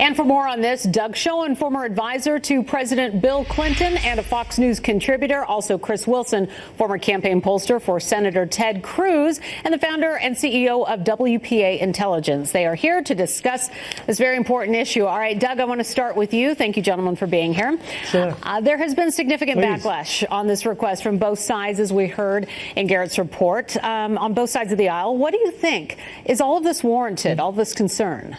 And for more on this, Doug Schoen, former advisor to President Bill Clinton and a Fox News contributor. Also, Kris Wilson, former campaign pollster for Senator Ted Cruz and the founder and CEO of WPA Intelligence. They are here to discuss this very important issue. All right, Doug, I want to start with you. Thank you, gentlemen, for being here. Sure. There has been significant backlash on this request from both sides, as we heard in Garrett's report, on both sides of the aisle. What do you think? Is all of this warranted, all of this concern?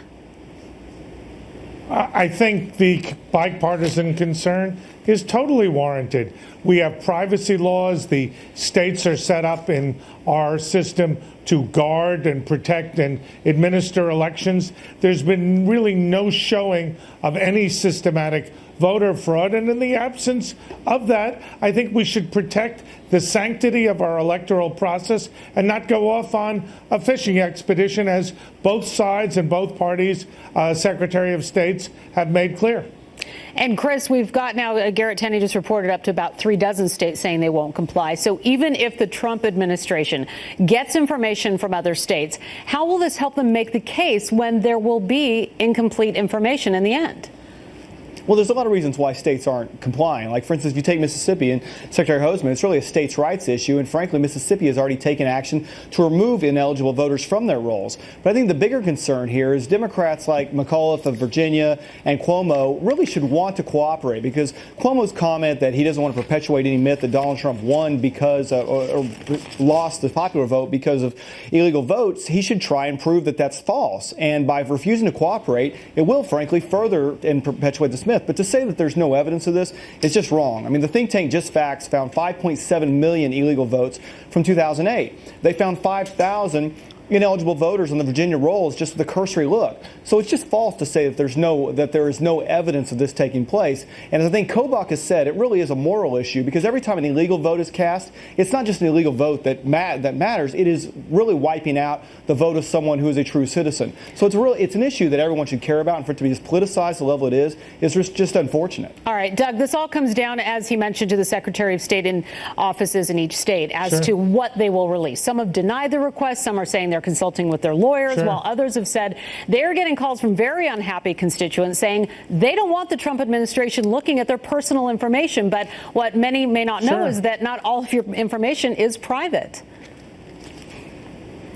I think the bipartisan concern is totally warranted. We have privacy laws. The states are set up in our system to guard and protect and administer elections. There's been really no showing of any systematic voter fraud. And in the absence of that, I think we should protect the sanctity of our electoral process and not go off on a fishing expedition, as both sides and both parties, Secretary of States, have made clear. And Kris, we've got now, Garrett Tenney just reported up to about 36 states saying they won't comply. So even if the Trump administration gets information from other states, how will this help them make the case when there will be incomplete information in the end? Well, there's a lot of reasons why states aren't complying. Like, for instance, if you take Mississippi and Secretary Hosemann, it's really a states' rights issue. And frankly, Mississippi has already taken action to remove ineligible voters from their rolls. But I think the bigger concern here is Democrats like McAuliffe of Virginia and Cuomo really should want to cooperate, because Cuomo's comment that he doesn't want to perpetuate any myth that Donald Trump won because or lost the popular vote because of illegal votes, he should try and prove that that's false. And by refusing to cooperate, it will, frankly, further and perpetuate this myth. But to say that there's no evidence of this is just wrong. I mean, the think tank Just Facts found 5.7 million illegal votes from 2008. They found 5,000 ineligible voters on the Virginia rolls just with a cursory look. So it's just false to say that there is no evidence of this taking place. And as I think Kobach has said, it really is a moral issue, because every time an illegal vote is cast, it's not just an illegal vote that matters. It is really wiping out the vote of someone who is a true citizen. So it's an issue that everyone should care about, and for it to be as politicized the level it is just unfortunate. All right, Doug, this all comes down, as he mentioned, to the Secretary of State in offices in each state as to what they will release. Some have denied the request. Some are saying they're consulting with their lawyers, while others have said they're getting calls from very unhappy constituents saying they don't want the Trump administration looking at their personal information. But what many may not know is that not all of your information is private.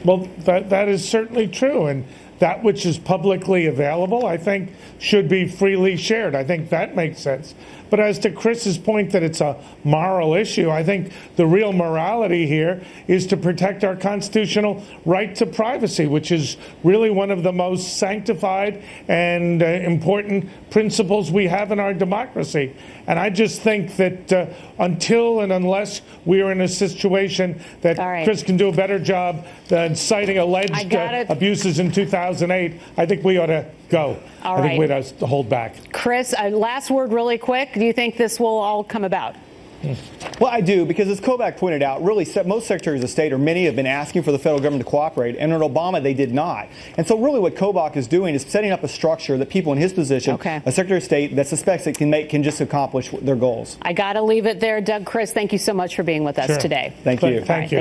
Well, that is certainly true. And that which is publicly available, I think, should be freely shared. I think that makes sense. But as to Kris's point that it's a moral issue, I think the real morality here is to protect our constitutional right to privacy, which is really one of the most sanctified and important principles we have in our democracy. And I just think that until and unless we are in a situation that Kris can do a better job than citing alleged abuses in 2008, I think we ought to go. I think we ought to hold back. Kris, last word really quick. Do you think this will all come about? Well, I do, because as Kobach pointed out, really most secretaries of state, or many, have been asking for the federal government to cooperate, and under Obama they did not. And so really what Kobach is doing is setting up a structure that people in his position, a Secretary of State that suspects it can just accomplish their goals. I got to leave it there. Doug, Kris, thank you so much for being with us today. Thank you. Thank you.